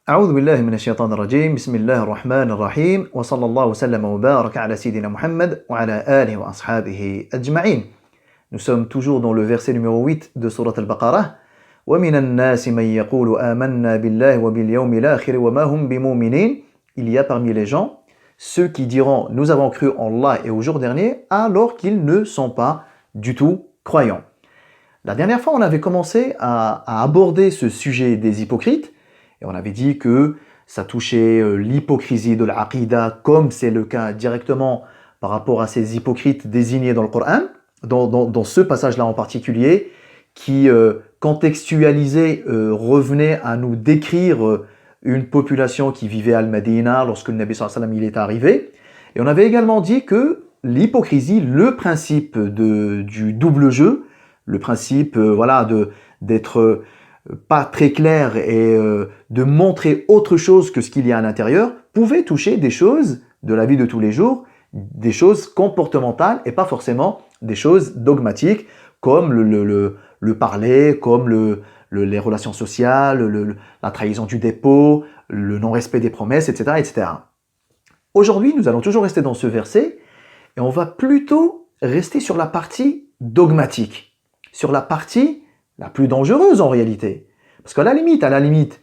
أعوذ بالله من الشيطان الرجيم بسم الله الرحمن الرحيم وصلى الله وسلم وبارك على سيدنا Muhammad وعلى آله وأصحابه أجمعين. Nous sommes toujours dans le verset numéro 8 de Surat Al-Baqarah. وَمِنَ النَّاسِ مَنْ يَقُولُ آمَنَّا بِاللَّهِ وَبِالْيَوْمِ الْآخِرِ وَمَا هُمْ بِمُؤْمِنِينَ. Il y a parmi les gens ceux qui diront nous avons cru en Allah et au jour dernier alors qu'ils ne sont pas du tout croyants. La dernière fois, on avait commencé à aborder ce sujet des hypocrites et on avait dit que ça touchait l'hypocrisie de l'aqida comme c'est le cas directement par rapport à ces hypocrites désignés dans le Coran, dans ce passage-là en particulier, qui contextualisé revenait à nous décrire une population qui vivait à Al-Madina lorsque le Nabi sallallahu alayhi wa sallam il est arrivé. Et on avait également dit que l'hypocrisie, le principe du double jeu, le principe d'être pas très clair et de montrer autre chose que ce qu'il y a à l'intérieur, pouvait toucher des choses de la vie de tous les jours, des choses comportementales et pas forcément des choses dogmatiques comme le parler, comme les relations sociales, la trahison du dépôt, le non-respect des promesses, etc., etc. Aujourd'hui, nous allons toujours rester dans ce verset et on va plutôt rester sur la partie dogmatique, sur la partie la plus dangereuse en réalité. Parce qu'à la limite,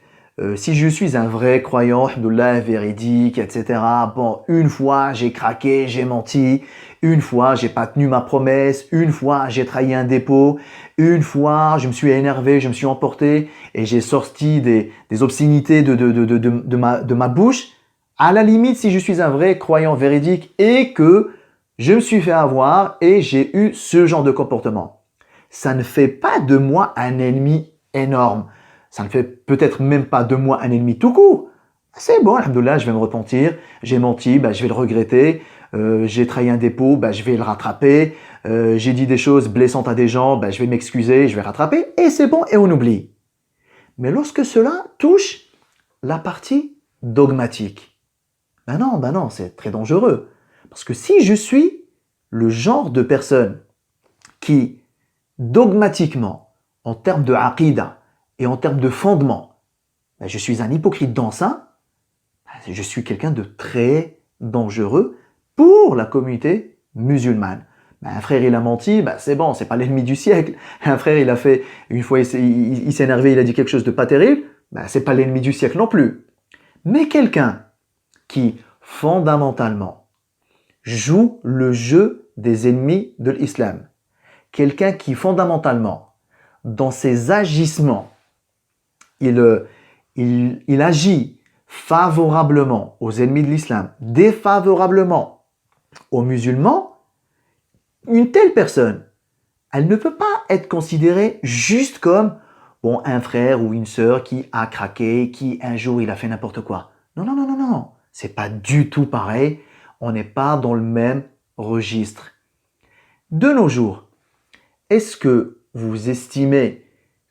si je suis un vrai croyant, alhamdoulilah, véridique, etc., bon, une fois j'ai craqué, j'ai menti, une fois j'ai pas tenu ma promesse, une fois j'ai trahi un dépôt, une fois je me suis énervé, je me suis emporté et j'ai sorti des obscénités de ma bouche. À la limite, si je suis un vrai croyant véridique et que je me suis fait avoir et j'ai eu ce genre de comportement, ça ne fait pas de moi un ennemi énorme. Ça ne fait peut-être même pas de moi un ennemi tout court. C'est bon, alhamdoulilah, je vais me repentir. J'ai menti, je vais le regretter. J'ai trahi un dépôt, je vais le rattraper. J'ai dit des choses blessantes à des gens, je vais m'excuser, je vais rattraper. Et c'est bon, et on oublie. Mais lorsque cela touche la partie dogmatique, ben non, c'est très dangereux. Parce que si je suis le genre de personne qui dogmatiquement, en termes de aqida et en termes de fondement, je suis un hypocrite dans ça, je suis quelqu'un de très dangereux pour la communauté musulmane. Un frère il a menti, c'est bon, c'est pas l'ennemi du siècle. Un frère il a fait, une fois il s'est énervé, il a dit quelque chose de pas terrible, c'est pas l'ennemi du siècle non plus. Mais quelqu'un qui fondamentalement joue le jeu des ennemis de l'islam, quelqu'un qui fondamentalement, dans ses agissements, il agit favorablement aux ennemis de l'islam, défavorablement aux musulmans, une telle personne, elle ne peut pas être considérée juste comme un frère ou une sœur qui a craqué, qui un jour il a fait n'importe quoi. Non, c'est pas du tout pareil, on n'est pas dans le même registre. De nos jours, est-ce que vous estimez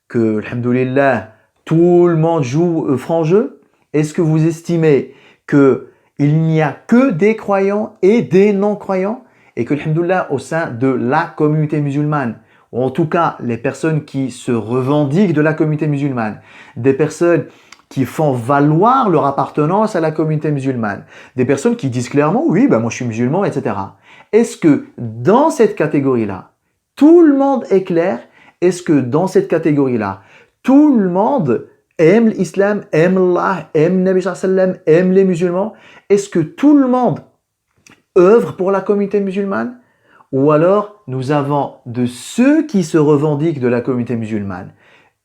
que, alhamdoulilah, tout le monde joue franc jeu? Est-ce que vous estimez qu'il n'y a que des croyants et des non-croyants? Et que, alhamdoulilah, au sein de la communauté musulmane, ou en tout cas les personnes qui se revendiquent de la communauté musulmane, des personnes qui font valoir leur appartenance à la communauté musulmane, des personnes qui disent clairement, oui, moi je suis musulman, etc. Est-ce que dans cette catégorie-là, tout le monde est clair? Est-ce que dans cette catégorie-là, tout le monde aime l'islam, aime Allah, aime Nabi sallallahu alayhi wa sallam, aime les musulmans? Est-ce que tout le monde œuvre pour la communauté musulmane? Ou alors, nous avons de ceux qui se revendiquent de la communauté musulmane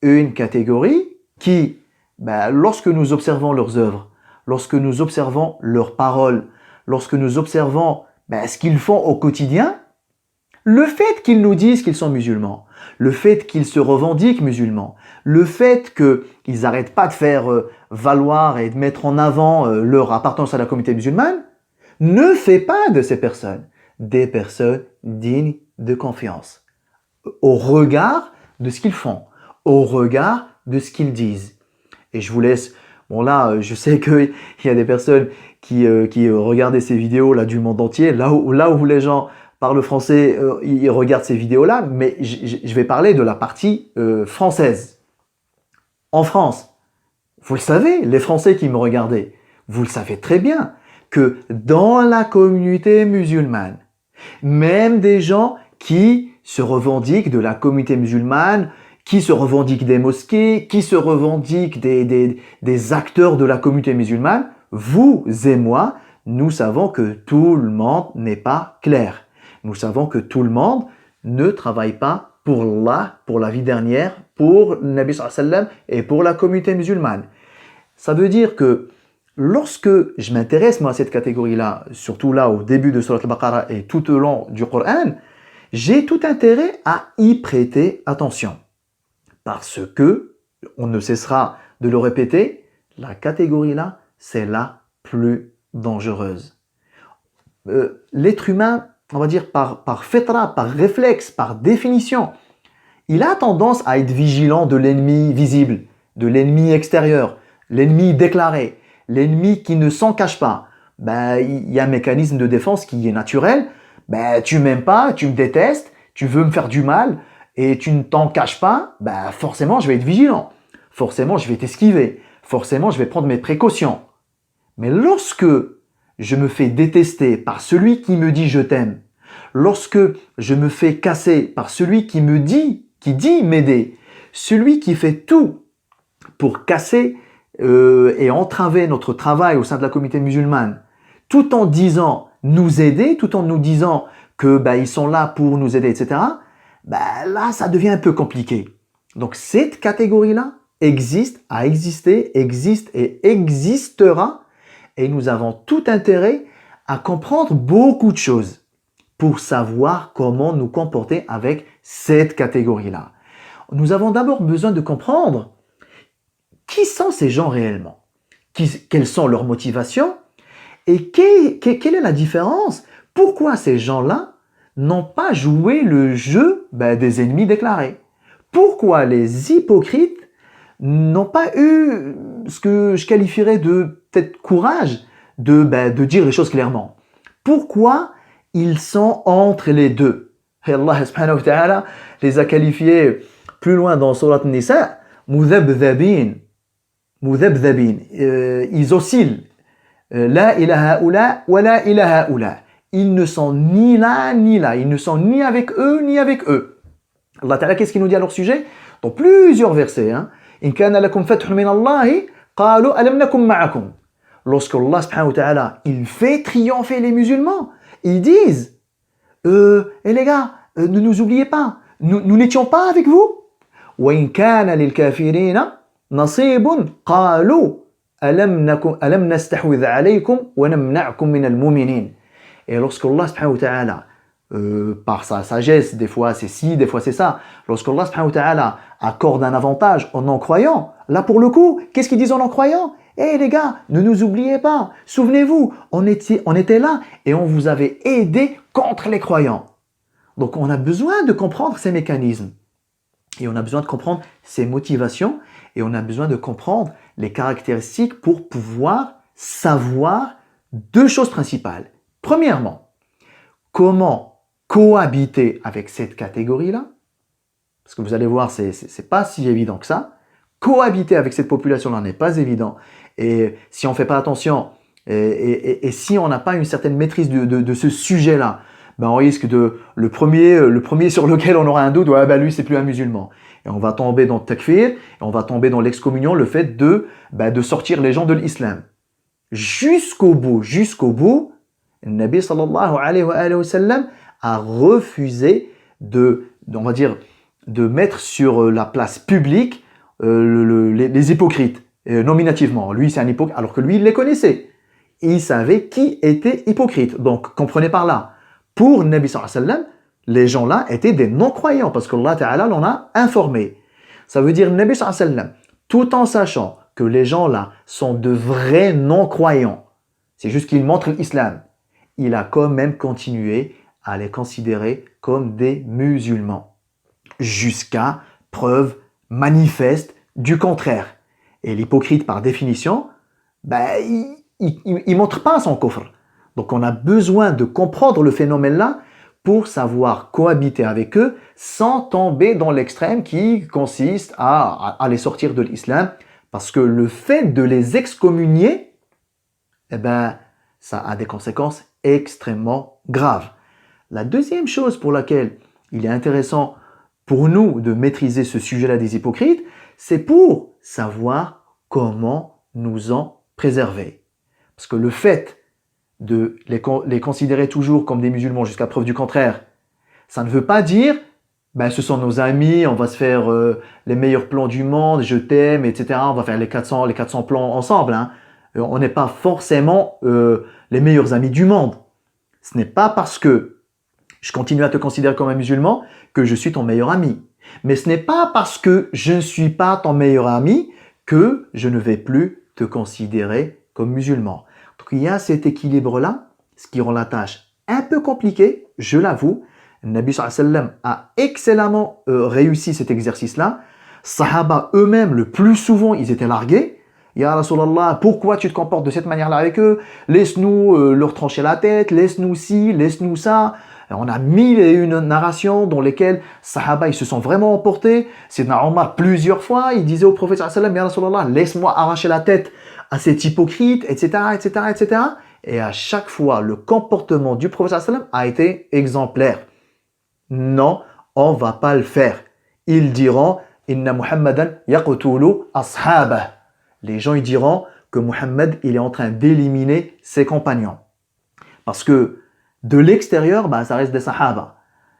une catégorie qui, lorsque nous observons leurs œuvres, lorsque nous observons leurs paroles, lorsque nous observons ce qu'ils font au quotidien, le fait qu'ils nous disent qu'ils sont musulmans, le fait qu'ils se revendiquent musulmans, le fait qu'ils n'arrêtent pas de faire valoir et de mettre en avant leur appartenance à la communauté musulmane, ne fait pas de ces personnes des personnes dignes de confiance, au regard de ce qu'ils font, au regard de ce qu'ils disent. Et je vous laisse, je sais qu'il y a des personnes qui regardaient ces vidéos là du monde entier, là où les gens parlent français, ils regardent ces vidéos-là, mais je vais parler de la partie française. En France, Vous le savez, les Français qui me regardaient, vous le savez très bien que dans la communauté musulmane, même des gens qui se revendiquent de la communauté musulmane, qui se revendiquent des mosquées, qui se revendiquent des acteurs de la communauté musulmane, vous et moi, nous savons que tout le monde n'est pas clair. Nous savons que tout le monde ne travaille pas pour Allah, pour la vie dernière, pour le Nabi sallallahu alayhi wa sallam et pour la communauté musulmane. Ça veut dire que lorsque je m'intéresse moi à cette catégorie-là, surtout là au début de Surat al-Baqarah et tout au long du Coran, j'ai tout intérêt à y prêter attention. Parce que, on ne cessera de le répéter, la catégorie-là, c'est la plus dangereuse. L'être humain, on va dire par fitra, par réflexe, par définition, il a tendance à être vigilant de l'ennemi visible, de l'ennemi extérieur, l'ennemi déclaré, l'ennemi qui ne s'en cache pas. Il y a un mécanisme de défense qui est naturel. Tu m'aimes pas, tu me détestes, tu veux me faire du mal et tu ne t'en caches pas, forcément je vais être vigilant. Forcément je vais t'esquiver. Forcément je vais prendre mes précautions. Mais lorsque je me fais détester par celui qui me dit je t'aime, lorsque je me fais casser par celui qui dit m'aider, celui qui fait tout pour casser et entraver notre travail au sein de la communauté musulmane, tout en disant nous aider, tout en nous disant que ils sont là pour nous aider, etc. Là, ça devient un peu compliqué. Donc cette catégorie-là existe, a existé, existe et existera, et nous avons tout intérêt à comprendre beaucoup de choses pour savoir comment nous comporter avec cette catégorie-là. Nous avons d'abord besoin de comprendre qui sont ces gens réellement, quelles sont leurs motivations et quelle est la différence. Pourquoi ces gens-là n'ont pas joué le jeu des ennemis déclarés? Pourquoi les hypocrites n'ont pas eu ce que je qualifierais de peut-être courage de dire les choses clairement? Pourquoi ils sont entre les deux? Et Allah subhanahu wa ta'ala les a qualifiés plus loin dans Surat An-Nisa, mudhabdhabin. Ils oscillent. La ilaha haoula wa la ilaha haoula. Ils ne sont ni là ni là. Ils ne sont ni avec eux ni avec eux. Allah Ta'ala, qu'est-ce qu'il nous dit à leur sujet? Dans plusieurs versets. In kana lakum fathun min Allahi, qalu alam nakum ma'akum. Lorsque Allah subhanahu wa ta'ala, il fait triompher les musulmans, ils disent les gars, ne nous oubliez pas, nous n'étions pas avec vous. Wa in kana lil kafirina nasibun qalu alam nastahwidh alaykum wa namna'kum min al-mu'minin. Et lorsque Allah subhanahu wa ta'ala, par sa sagesse, des fois c'est ci, des fois c'est ça, lorsque Allah subhanahu wa ta'ala accorde un avantage aux non-croyants, là pour le coup, qu'est-ce qu'ils disent aux non-croyants? Les gars, ne nous oubliez pas, souvenez-vous, on était là et on vous avait aidé contre les croyants. Donc on a besoin de comprendre ces mécanismes. Et on a besoin de comprendre ses motivations et on a besoin de comprendre les caractéristiques pour pouvoir savoir deux choses principales. Premièrement, comment cohabiter avec cette catégorie-là? Parce que vous allez voir, c'est pas si évident que ça. Cohabiter avec cette population-là n'est pas évident. Et si on ne fait pas attention et si on n'a pas une certaine maîtrise de ce sujet-là, on risque de le premier sur lequel on aura un doute, lui c'est plus un musulman. Et on va tomber dans le takfir, et on va tomber dans l'excommunion, le fait de sortir les gens de l'islam. Jusqu'au bout, le Nabi sallallahu alayhi wa sallam a refusé de mettre sur la place publique les hypocrites, nominativement. Lui c'est un hypocrite, alors que lui il les connaissait. Il savait qui était hypocrite. Donc comprenez par là. Pour le Nabi sallallahu alayhi wa sallam, les gens-là étaient des non-croyants parce que Allah Ta'ala l'en a informé. Ça veut dire le Nabi sallallahu alayhi wa sallam, tout en sachant que les gens-là sont de vrais non-croyants, c'est juste qu'ils montrent l'islam, il a quand même continué à les considérer comme des musulmans. Jusqu'à preuve manifeste du contraire. Et l'hypocrite, par définition, il montre pas son coffre. Donc on a besoin de comprendre le phénomène-là pour savoir cohabiter avec eux sans tomber dans l'extrême qui consiste à les sortir de l'islam Parce que le fait de les excommunier, eh ben, ça a des conséquences extrêmement graves. La deuxième chose pour laquelle il est intéressant pour nous de maîtriser ce sujet-là des hypocrites, c'est pour savoir comment nous en préserver. Parce que le fait de les considérer toujours comme des musulmans jusqu'à preuve du contraire, ça ne veut pas dire ben, ce sont nos amis, on va se faire les meilleurs plans du monde, je t'aime, etc. On va faire les 400 plans ensemble. Hein. On n'est pas forcément les meilleurs amis du monde. Ce n'est pas parce que je continue à te considérer comme un musulman que je suis ton meilleur ami. Mais ce n'est pas parce que je ne suis pas ton meilleur ami que je ne vais plus te considérer comme musulman. Donc il y a cet équilibre-là, ce qui rend la tâche un peu compliquée, je l'avoue. Le Nabi sallallahu alayhi wa sallam a excellemment réussi cet exercice-là. Sahaba eux-mêmes, le plus souvent, ils étaient largués. Ya Rasulallah, pourquoi tu te comportes de cette manière-là avec eux? Laisse-nous leur trancher la tête, laisse-nous ci, laisse-nous ça. On a mille et une narrations dans lesquelles Sahaba ils se sont vraiment emportés. Sayyidina Omar plusieurs fois, il disait au prophète sallallahu alayhi wa sallam, Ya Rasulallah, laisse-moi arracher la tête à cet hypocrite, etc., etc., etc. Et à chaque fois, le comportement du prophète sallallahu alayhi wa sallam a été exemplaire. Non, on va pas le faire. Ils diront, Inna Muhammadan yaqtulu ashabah. Les gens ils diront que Muhammad il est en train d'éliminer ses compagnons. Parce que de l'extérieur, bah, ça reste des sahaba.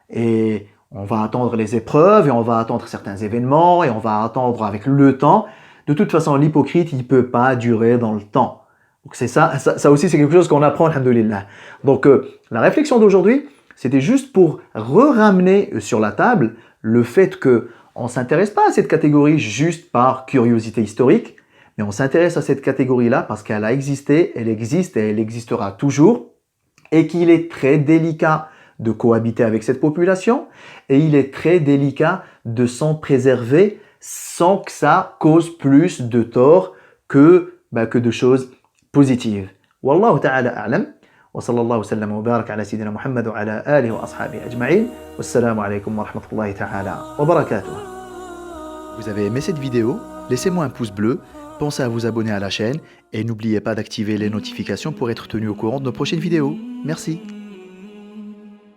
Et on va attendre les épreuves, et on va attendre certains événements, et on va attendre avec le temps. De toute façon, l'hypocrite, il ne peut pas durer dans le temps. Donc c'est ça aussi, c'est quelque chose qu'on apprend, alhamdoulilah. Donc la réflexion d'aujourd'hui, c'était juste pour ramener sur la table le fait qu'on ne s'intéresse pas à cette catégorie juste par curiosité historique, mais on s'intéresse à cette catégorie-là parce qu'elle a existé, elle existe et elle existera toujours, et qu'il est très délicat de cohabiter avec cette population, et il est très délicat de s'en préserver sans que ça cause plus de tort que de choses positives. Wallahu ta'ala a'lam. وصلى الله وسلم وبارك على سيدنا محمد وعلى آله وأصحابه أجمعين والسلام عليكم ورحمة الله تعالى وبركاته. Vous avez aimé cette vidéo? Laissez-moi un pouce bleu, pensez à vous abonner à la chaîne et n'oubliez pas d'activer les notifications pour être tenu au courant de nos prochaines vidéos. Merci.